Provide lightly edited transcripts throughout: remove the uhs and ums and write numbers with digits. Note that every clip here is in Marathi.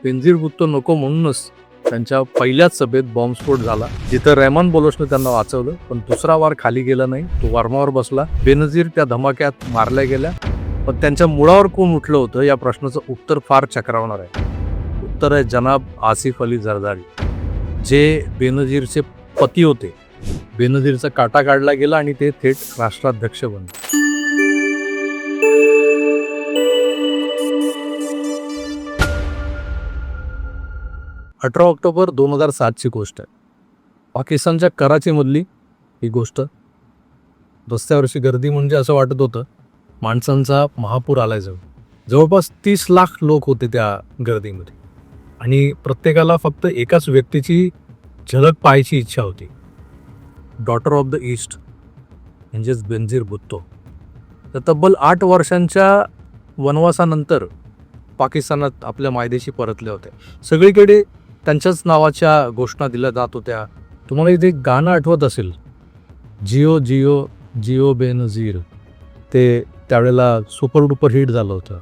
बेनझीर भुत्तो नको म्हणूनच त्यांच्या पहिल्याच सभेत बॉम्बस्फोट झाला, जिथं रेहमान बोलोसने त्यांना वाचवलं, पण दुसरा वार खाली गेला नाही, तो वारमावर बसला. बेनझीर त्या धमाक्यात मारल्या गेल्या. पण त्यांच्या मुळावर कोण उठलं होतं या प्रश्नाचं उत्तर फार चक्रावणार आहे. उत्तर आहे जनाब आसिफ अली झरदारी, जे बेनझीरचे पती होते. बेनझीरचा काटा काढला गेला आणि ते थेट राष्ट्राध्यक्ष बनले. 18 ऑक्टोबर 2007ची गोष्ट आहे. पाकिस्तानच्या कराचीमधली ही गोष्ट. रस्त्यावरची गर्दी म्हणजे असं वाटत होतं माणसांचा महापूर आलाय. जवळपास 30 लाख लोक होते त्या गर्दीमध्ये आणि प्रत्येकाला फक्त एकाच व्यक्तीची झलक पाहायची इच्छा होती. डॉटर ऑफ द ईस्ट म्हणजेच बेनझीर भुत्तो. तर तब्बल 8 वर्षांच्या वनवासानंतर पाकिस्तानात आपल्या मायदेशी परतले होते. सगळीकडे त्यांच्याच नावाच्या घोषणा दिल्या जात होत्या. तुम्हाला इथे एक गाणं आठवत असेल, जिओ जिओ जिओ बेनझीर. ते त्यावेळेला सुपर डुपर हिट झालं होतं.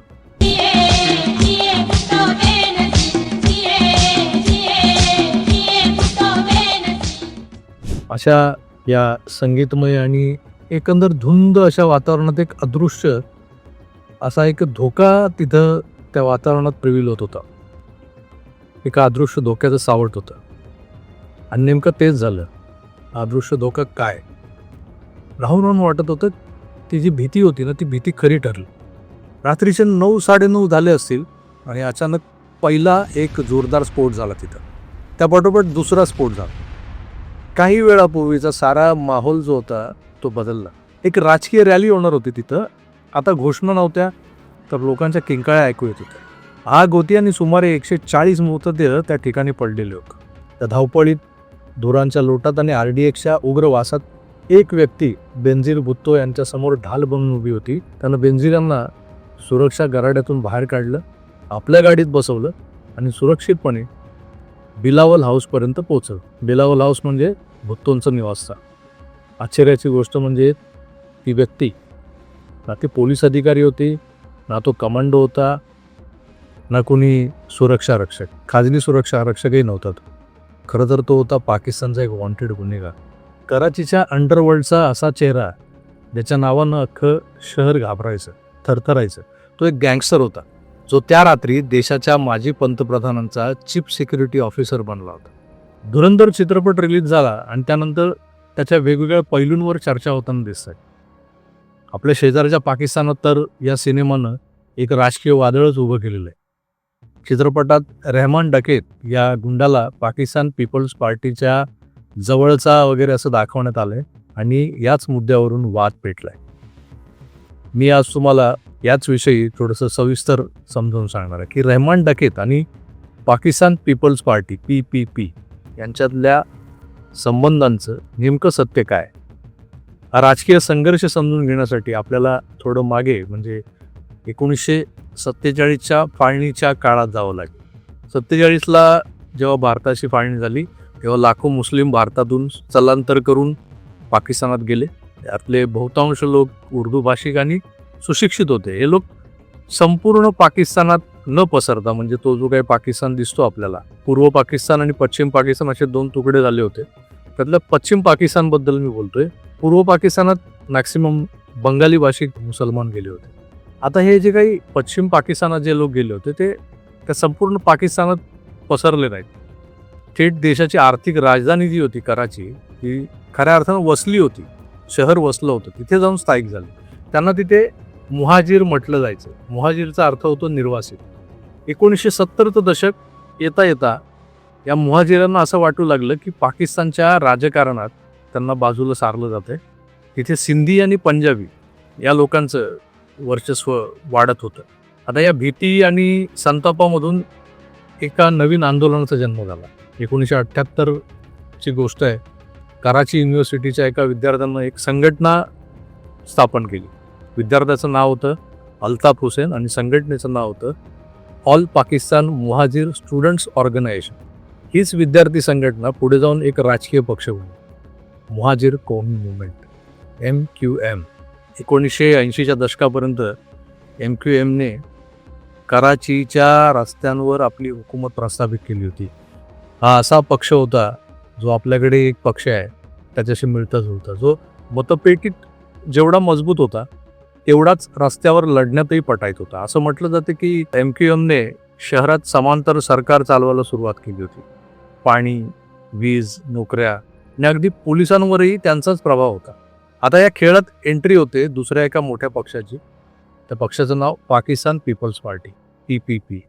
अशा या संगीतमय आणि एकंदर धुंद अशा वातावरणात एक अदृश्य असा एक धोका तिथं त्या वातावरणात प्रिव्हील होत होता. एका अदृश्य धोक्याचं सावट होतं आणि नेमकं तेच झालं. अदृश्य धोका काय? राहून राहून वाटत होतं ती जी भीती होती ना, ती भीती खरी ठरली. रात्रीचे 9, 9:30 झाले असतील आणि अचानक पहिला एक जोरदार स्फोट झाला तिथं. त्यापाठोपाठ दुसरा स्फोट झाला. काही वेळापूर्वीचा सारा माहोल जो होता तो बदलला. एक राजकीय रॅली होणार होती तिथं. आता घोषणा नव्हत्या, तर लोकांच्या किंकाळ्या ऐकू येत होत्या. आग होती आणि सुमारे 140 मृतदेह त्या ठिकाणी पडलेले होते. त्या धावपळीत, धुरांच्या लोटात आणि RDXच्या उग्र वासात एक व्यक्ती बेनझीर भुत्तो यांच्यासमोर ढाल बनून उभी होती. त्यानं बेनझीरांना सुरक्षा गराड्यातून बाहेर काढलं, आपल्या गाडीत बसवलं आणि सुरक्षितपणे बिलावल हाऊसपर्यंत पोहोचलं. बिलावल हाऊस म्हणजे भुत्तोंचं निवासस्थान. आश्चर्याची गोष्ट म्हणजे ती व्यक्ती ना ती पोलीस अधिकारी होती, ना तो कमांडो होता, ना कोणी सुरक्षा रक्षक. खाजगी सुरक्षा आरक्षकही नव्हता. खरं तर तो होता पाकिस्तानचा एक वॉन्टेड गुन्हेगार. कराचीच्या अंडरवर्ल्डचा असा चेहरा ज्याच्या नावानं अख्खं शहर घाबरायचं, थरथरायचं. तो एक गँगस्टर होता, जो त्या रात्री देशाच्या माजी पंतप्रधानांचा चीफ सिक्युरिटी ऑफिसर बनला होता. धुरंधर चित्रपट रिलीज झाला आणि त्यानंतर त्याच्या वेगवेगळ्या पैलूंवर चर्चा होताना दिसतात. आपल्या शेजारच्या पाकिस्तानात तर या सिनेमानं एक राजकीय वादळच उभं केलेलं आहे. चित्रपटात रेहमान डकेत या गुंडाला पाकिस्तान पीपल्स पार्टीच्या जवळचा वगैरे असं दाखवण्यात आलंय आणि याच मुद्द्यावरून वाद पेटलाय. मी आज तुम्हाला याच विषयी थोडंसं सविस्तर समजावून सांगणार आहे की रेहमान डकेत आणि पाकिस्तान पीपल्स पार्टी PPP यांच्यातल्या संबंधांचं नेमकं सत्य काय. हा राजकीय संघर्ष समजून घेण्यासाठी आपल्याला थोडं मागे म्हणजे 1947च्या फाळणीच्या काळात जावं लागेल. 47ला जेव्हा भारताची फाळणी झाली तेव्हा लाखो मुस्लिम भारतातून स्थलांतर करून पाकिस्तानात गेले. त्यातले बहुतांश लोक उर्दू भाषिक आणि सुशिक्षित होते. हे लोक संपूर्ण पाकिस्तानात न पसरता, म्हणजे तो जो काही पाकिस्तान दिसतो आपल्याला, पूर्व पाकिस्तान आणि पश्चिम पाकिस्तान असे 2 तुकडे झाले होते. त्यातल्या पश्चिम पाकिस्तानबद्दल मी बोलतोय. पूर्व पाकिस्तानात मॅक्सिमम बंगाली भाषिक मुसलमान गेले होते. आता हे जे काही पश्चिम पाकिस्तानात जे लोक गेले होते ते त्या संपूर्ण पाकिस्तानात पसरले नाहीत. थेट देशाची आर्थिक राजधानी जी होती कराची, ती खऱ्या अर्थानं वसली होती. शहर वसलं होतं, तिथे जाऊन स्थायिक झाले. त्यांना तिथे मुहाजीर म्हटलं जायचं. मुहाजीरचा अर्थ होतो निर्वासित. 1970चं दशक येता येता या मुहाजिरांना असं वाटू लागलं की पाकिस्तानच्या राजकारणात त्यांना बाजूला सारलं जातंय. तिथे सिंधी आणि पंजाबी या लोकांचं वर्चस्व वाढत होतं. आता या भीती आणि संतापामधून एका नवीन आंदोलनाचा जन्म झाला. 1978ची गोष्ट आहे. कराची युनिव्हर्सिटीच्या एका विद्यार्थ्यांनं एक संघटना स्थापन केली. विद्यार्थ्याचं नाव होतं अल्ताफ हुसेन आणि संघटनेचं नाव होतं ऑल पाकिस्तान मुहाजीर स्टुडंट्स ऑर्गनायझेशन. हीच विद्यार्थी संघटना पुढे जाऊन एक राजकीय पक्ष बनली, मुहाजीर कौमी मुवमेंट, MQM. 1980च्या दशकापर्यंत MQMने कराचीच्या रस्त्यांवर आपली हुकूमत प्रस्थापित केली होती. हा असा पक्ष होता जो आपल्याकडे एक पक्ष आहे त्याच्याशी मिळता जुळता, जो मतपेटीत जेवढा मजबूत होता तेवढाच रस्त्यावर लढण्यातही पटायत होता. असं म्हटलं जातं की MQMने शहरात समांतर सरकार चालवायला सुरुवात केली होती. पाणी, वीज, नोकऱ्या आणि अगदी पोलिसांवरही त्यांचाच प्रभाव होता. आता या खेळात एंट्री होते दुसऱ्या एका मोठ्या पक्षाची. त्या पक्षाचं नाव पाकिस्तान पीपल्स पार्टी, PPP.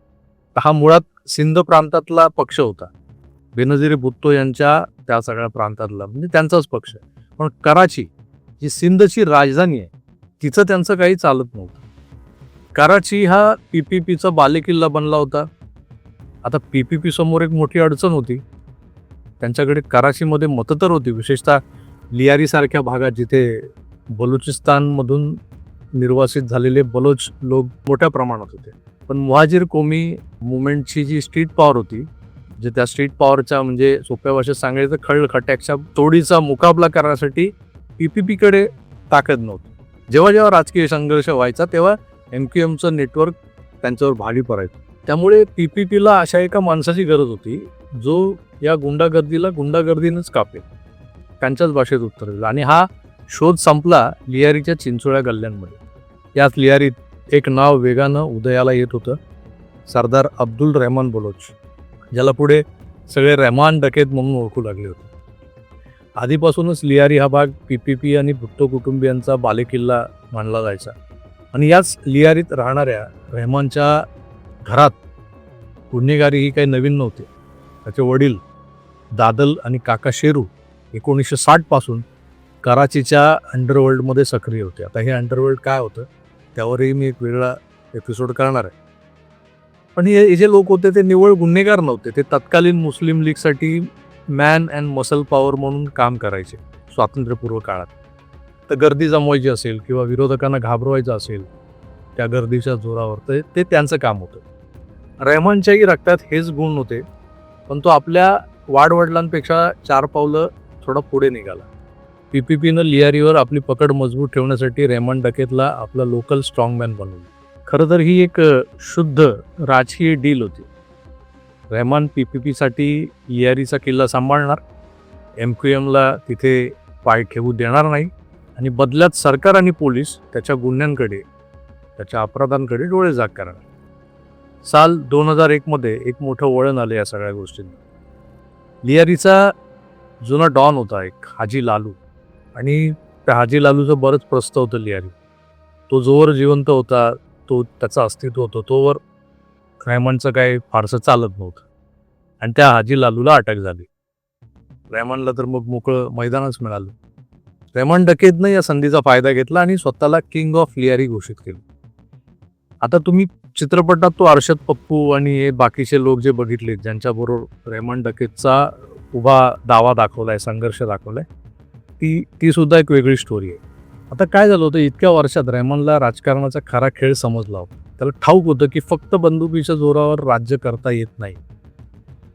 हा मुळात सिंध प्रांतातला पक्ष होता. बेनझीर भुट्टो यांच्या त्या सगळ्या प्रांतातला, म्हणजे त्यांचाच पक्ष. पण कराची जी सिंधची राजधानी आहे तिचं त्यांचं काही चालत नव्हतं. कराची हा PPPचा बालेकिल्ला बनला होता. आता PPP समोर एक मोठी अडचण होती. त्यांच्याकडे कराचीमध्ये मतं तर होती, विशेषतः लियारीसारख्या भागात जिथे बलुचिस्तानमधून निर्वासित झालेले बलोच लोक मोठ्या प्रमाणात होते. पण मुहाजिर कोमी मुवमेंटची जी स्ट्रीट पॉवर होती, जे त्या स्ट्रीट पॉवरच्या म्हणजे सोप्या भाषेत सांगायचं खळखट्याच्या तोडीचा मुकाबला करण्यासाठी PPPकडे ताकद नव्हती. जेव्हा जेव्हा राजकीय संघर्ष व्हायचा तेव्हा MQMचं नेटवर्क त्यांच्यावर भारी पडायचं. त्यामुळे PPPला अशा एका माणसाची गरज होती जो या गुंडागर्दीला गुंडागर्दीनंच कापेल, त्यांच्याच भाषेत उत्तर दिलं. आणि हा शोध संपला लियारीच्या चिंचोळ्या गल्ल्यांमध्ये. याच लियारीत एक नाव वेगानं उदयाला येत होतं, सरदार अब्दुल रहमान बलोच, ज्याला पुढे सगळे रहमान डकेत म्हणून ओळखू लागले होते. आधीपासूनच लियारी हा भाग PPP आणि भुट्टो कुटुंबियांचा बालेकिल्ला मानला जायचा. आणि याच लियारीत राहणाऱ्या रहमानच्या घरात गुन्हेगारी ही काही नवीन नव्हते. त्याचे वडील दादल आणि काका शेरू 1960 पासून कराचीच्या अंडरवर्ल्डमध्ये सक्रिय होते. आता हे अंडरवर्ल्ड काय होतं त्यावरही मी एक वेगळा एपिसोड करणार आहे. पण हे जे लोक होते ते निव्वळ गुन्हेगार नव्हते. ते तत्कालीन मुस्लिम लीगसाठी मॅन अँड मसल पॉवर म्हणून काम करायचे स्वातंत्र्यपूर्व काळात. तर गर्दी जमवायची असेल किंवा विरोधकांना घाबरवायचं असेल त्या गर्दीच्या जोरावर, तर ते त्यांचं काम होतं. रहमानच्याही रक्तात हेच गुण होते, पण तो आपल्या वाडवडिलांपेक्षा 4 पावलं थोडा पुढे निघाला. PPPनं लियारीवर आपली पकड मजबूत ठेवण्यासाठी रहमान डकेतला आपला लोकल स्ट्रॉंगमॅन बनवलं. खरं तर ही एक शुद्ध राजकीय डील होती. रहमान PPPसाठी लियारीचा किल्ला सांभाळणार, MQMला तिथे पाय ठेवू देणार नाही आणि बदल्यात सरकार आणि पोलीस त्याच्या गुन्ह्यांकडे, त्याच्या अपराधांकडे डोळेझाक करणार. साल 2001 मध्ये एक मोठं वळण आलं या सगळ्या गोष्टींना. लियारीचा जुना डॉन होता एक हाजी लालू, आणि त्या हाजी लालूचं बरंच प्रस्त होतं लियारी. तो जोवर जिवंत होता, तो त्याचं अस्तित्व होतं, तोवर रहमानचं काय फारसं चालत नव्हतं. आणि त्या हाजी लालूला अटक झाली. रहमानला तर मग मोकळं मैदानच मिळालं. रहमान डकेतनं या संधीचा फायदा घेतला आणि स्वतःला किंग ऑफ लियारी घोषित केलं. आता तुम्ही चित्रपटात तो अर्शद पप्पू आणि हे बाकीचे लोक जे बघितले, ज्यांच्याबरोबर रहमान डकेतचा उभा दावा दाखवलाय, संघर्ष दाखवलाय, ती सुद्धा एक वेगळी स्टोरी आहे. आता काय झालं होतं, इतक्या वर्षात रहमानला राजकारणाचा खरा खेळ समजला होता. त्याला ठाऊक होतं की फक्त बंदुकीच्या जोरावर राज्य करता येत नाही,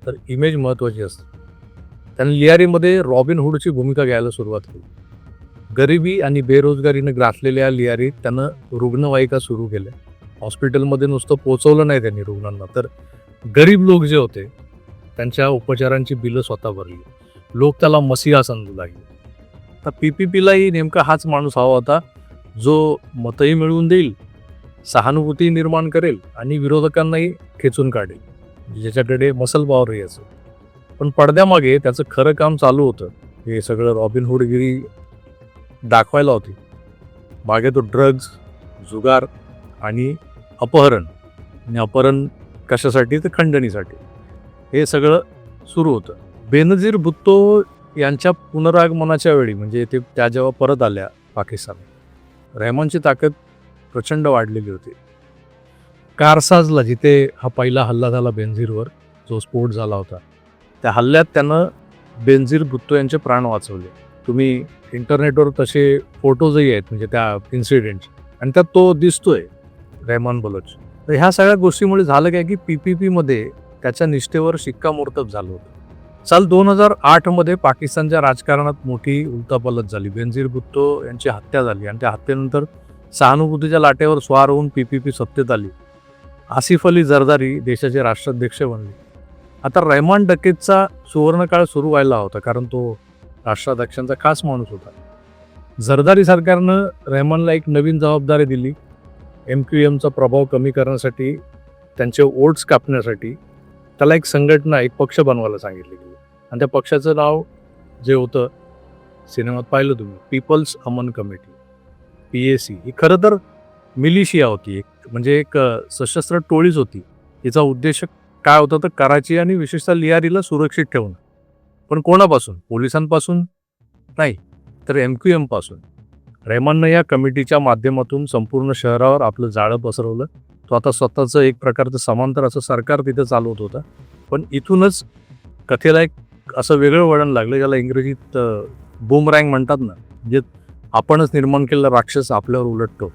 तर इमेज महत्त्वाची असते. त्याने लियारीमध्ये रॉबिन हुडची भूमिका घ्यायला सुरुवात केली. गरिबी आणि बेरोजगारीनं ग्रासलेल्या लियारीत त्यानं रुग्णवाहिका सुरू केल्या. हॉस्पिटलमध्ये नुसतं पोचवलं नाही त्यांनी रुग्णांना, तर गरीब लोक जे होते त्यांच्या उपचारांची बिलं स्वतः भरली. लोक त्याला मसिहा समजू लागले. तर PPPलाही नेमका हाच माणूस हवा होता, जो मतही मिळवून देईल, सहानुभूती निर्माण करेल आणि विरोधकांनाही खेचून काढेल, ज्याच्याकडे मसल पॉवरही असेल. पण पडद्यामागे त्याचं खरं काम चालू होतं. हे सगळं रॉबिन हुडगिरी दाखवायला होती. मागे तो ड्रग्ज, जुगार आणि अपहरण. आणि अपहरण कशासाठी, तर खंडणीसाठी. हे सगळं सुरू होतं. बेनझीर भुट्टो यांच्या पुनरागमनाच्या वेळी, म्हणजे त्या जेव्हा परत आल्या पाकिस्तान, रहमानची ताकद प्रचंड वाढलेली होती. कारसाजला, जिथे हा पहिला हल्ला झाला बेनझीरवर, जो स्फोट झाला होता, त्या हल्ल्यात त्यानं बेनझीर भुट्टो यांचे प्राण वाचवले. तुम्ही इंटरनेटवर तसे फोटोजही आहेत म्हणजे त्या इन्सिडेंटचे, आणि त्यात तो दिसतोय रहमान बलोच. तर ह्या सगळ्या गोष्टीमुळे झालं काय की PPPमध्ये त्याच्या निष्ठेवर शिक्कामोर्तब झालं होतं. साल 2008 मध्ये पाकिस्तानच्या राजकारणात मोठी उलथापालथ झाली. बेनझीर भुट्टो यांची हत्या झाली आणि त्या हत्येनंतर सहानुभूतीच्या लाटेवर स्वार होऊन PPP सत्तेत आली. आसिफ अली झरदारी देशाचे राष्ट्राध्यक्ष बनले. आता रहमान डकेतचा सुवर्णकाळ सुरू व्हायला होता, कारण तो राष्ट्राध्यक्षांचा खास माणूस होता. झरदारी सरकारनं रहमानला एक नवीन जबाबदारी दिली. MQMचा प्रभाव कमी करण्यासाठी, त्यांचे वोट्स कापण्यासाठी त्याला एक संघटना, एक पक्ष बनवायला सांगितले गेले. आणि त्या पक्षाचं नाव जे होतं, सिनेमात पाहिलं तुम्ही, पीपल्स अमन कमिटी, PAC. ही खरं तर मिलिशिया होती, म्हणजे एक सशस्त्र टोळीच होती. हिचा उद्देश काय होता तर कराची आणि विशेषतः लियारीला सुरक्षित ठेवणं. पण कोणापासून? पोलिसांपासून नाही, तर MQM पासून. रहमाननं या कमिटीच्या माध्यमातून संपूर्ण शहरावर आपलं जाळं पसरवलं. तो आता स्वतःचं एक प्रकारचं समांतर असं सरकार तिथं चालवत होता. पण इथूनच कथेला एक असं वेगळं वळण लागलं, ज्याला इंग्रजीत बूमरँग म्हणतात ना, म्हणजे आपणच निर्माण केलेला राक्षस आपल्यावर उलटतो.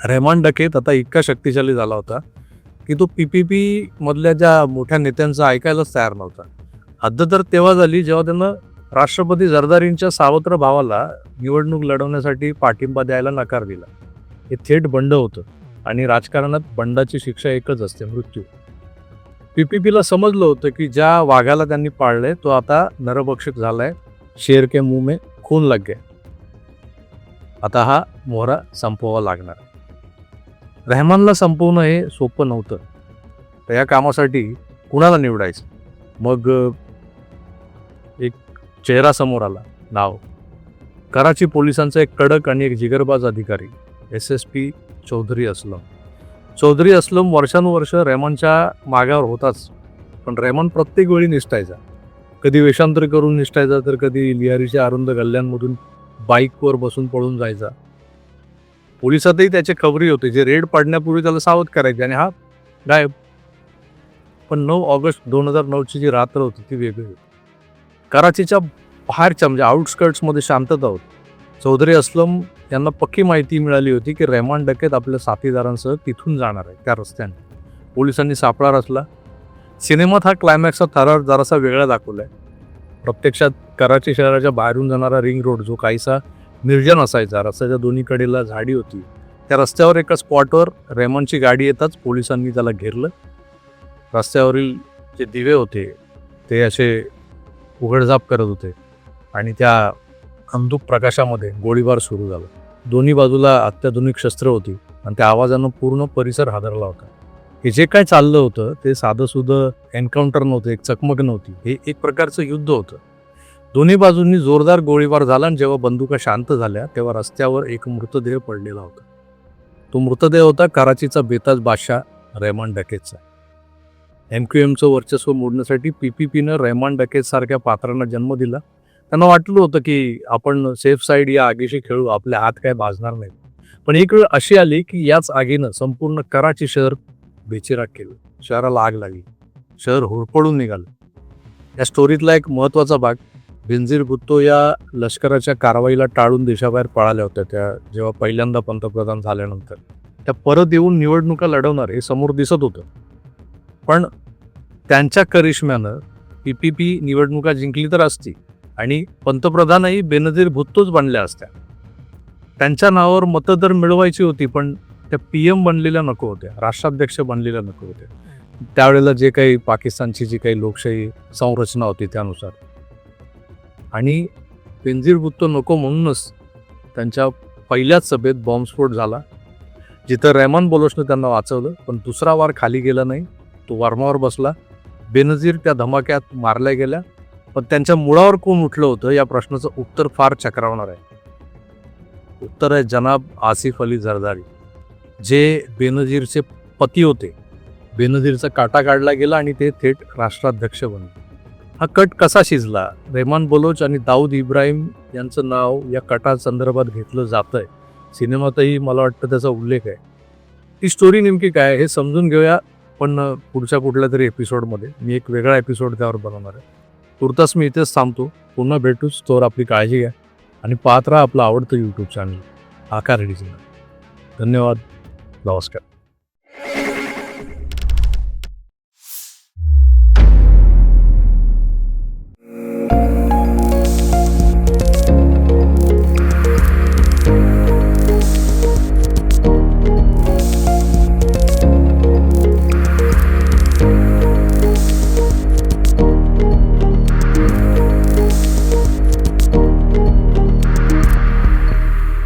रहमान डकेत आता इतका शक्तिशाली झाला होता की तो PPP मधल्या ज्या मोठ्या नेत्यांचं ऐकायलाच तयार नव्हता. हद्द तर तेव्हा झाली जेव्हा त्यानं राष्ट्रपती झरदारींच्या सावत्र भावाला निवडणूक लढवण्यासाठी पाठिंबा द्यायला नकार दिला. हे थेट बंड होतं आणि राजकारणात बंडाची शिक्षा एकच असते, मृत्यू. PPPला समजलं होतं की ज्या वाघाला त्यांनी पाळलंय तो आता नरभक्षक झालाय. शेर के मुंह में खून लग गया. आता हा मोहरा संपवावा लागणार. रहमानला संपवणं हे सोपं नव्हतं. तर या कामासाठी कुणाला निवडायचं? मग एक चेहरा समोर आला, नाव कराची पोलिसांचा एक कडक आणि एक जिगरबाज अधिकारी, SSP चौधरी असलम. चौधरी असलम वर्षानुवर्ष रहमानच्या मागावर होताच, पण रहमान प्रत्येक वेळी निसटायचा. कधी वेषांतर करून निसटायचा, तर कधी लियारीच्या अरुंद गल्ल्यांमधून बाईकवर बसून पळून जायचा. पोलिसातही त्याचे खबरी होते, जे रेड पाडण्यापूर्वी त्याला सावध करायचे, आणि हा गायब. पण 9 ऑगस्ट 2009ची जी रात्र होती ती वेगळी होती. कराचीच्या बाहेरच्या म्हणजे आउटस्कर्ट्समध्ये शांतता होती. चौधरी असलम यांना पक्की माहिती मिळाली होती की रहमान डकेत आपल्या साथीदारांसह तिथून जाणार आहे त्या रस्त्याने. पोलिसांनी सापळा रचला. सिनेमात हा क्लायमॅक्सचा थरार जरासा वेगळा दाखवलाय. प्रत्यक्षात कराची शहराच्या बाहेरून जाणारा रिंग रोड जो काहीसा निर्जन असायचा, रस्त्याच्या दोन्ही कडेला झाडी होती, त्या रस्त्यावर एका स्पॉटवर रहमानची गाडी येताच पोलिसांनी त्याला घेरलं. रस्त्यावरील जे दिवे होते ते असे उघडझाप करत होते आणि त्या अंधुक प्रकाशामध्ये गोळीबार सुरू झाला. दोन्ही बाजूला अत्याधुनिक शस्त्र होती आणि त्या आवाजानं पूर्ण परिसर हादरला होता. हे जे काय चाललं होतं ते साधंसुधं एन्काउंटर नव्हतं, एक चकमक नव्हती, हे एक प्रकारचं युद्ध होतं. दोन्ही बाजूंनी जोरदार गोळीबार झाला आणि जेव्हा बंदुका शांत झाल्या तेव्हा रस्त्यावर एक मृतदेह पडलेला होता. तो मृतदेह होता कराचीचा बेताज बादशाह रहमान डकेतचा. MQMचं वर्चस्व मोडण्यासाठी PPPनं रहमान डकेत सारख्या पात्रांना जन्म दिला. त्यांना वाटलं होतं की आपण सेफ साईड या आगीशी खेळू, आपल्या हात काय भाजणार नाही. पण एक वेळ अशी आली की याच आगीनं संपूर्ण कराची शहर बेचिराग केलं. शहराला आग लागली, शहर होरपळून निघालं. या स्टोरीतला एक महत्त्वाचा भाग, बेनझीर भुट्टो या लष्कराच्या कारवाईला टाळून देशाबाहेर पळाल्या होत्या त्या जेव्हा पहिल्यांदा पंतप्रधान झाल्यानंतर. त्या परत येऊन निवडणुका लढवणार हे समोर दिसत होतं. पण त्यांच्या करिश्म्यानं PPP निवडणुका जिंकली तर असती आणि पंतप्रधानही बेनझीर भुट्टोच बनल्या असत्या. त्यांच्या नावावर मतं तर मिळवायची होती, पण त्या PM बनलेल्या नको होत्या, राष्ट्राध्यक्ष बनलेल्या नको होत्या. त्यावेळेला जे काही पाकिस्तानची जी काही लोकशाही संरचना होती त्यानुसार. आणि बेनझीर भुट्टो नको म्हणूनच त्यांच्या पहिल्याच सभेत बॉम्बस्फोट झाला, जिथं रहमान बोलोचनं त्यांना वाचवलं. पण दुसरा वार खाली गेला नाही, तो वारमावर बसला. बेनझीर त्या धमाक्यात मारल्या गेल्या. पण त्यांच्या मुळावर कोण उठलं होतं या प्रश्नाचं उत्तर फार चक्रावणार आहे. उत्तर आहे जनाब आसिफ अली झरदारी, जे बेनझीरचे पती होते. बेनझीरचा काटा काढला गेला आणि ते थेट राष्ट्राध्यक्ष बनले. हा कट कसा शिजला? रहमान बलोच आणि दाऊद इब्राहिम यांचं नाव या कटा संदर्भात घेतलं जातंय. सिनेमातही मला वाटतं त्याचा उल्लेख आहे. ती स्टोरी नेमकी काय हे समजून घेऊया, पण पुढच्या कुठल्या तरी एपिसोडमध्ये. मी एक वेगळा एपिसोड त्यावर बनवणार आहे. तुर्तास मी इथेच थांबतो. पुन्हा भेटूच. तोवर आपली काळजी घ्या आणि पाहत राहा आपलं आवडतं YouTube चॅनल आकार रिजनल. धन्यवाद. नमस्कार.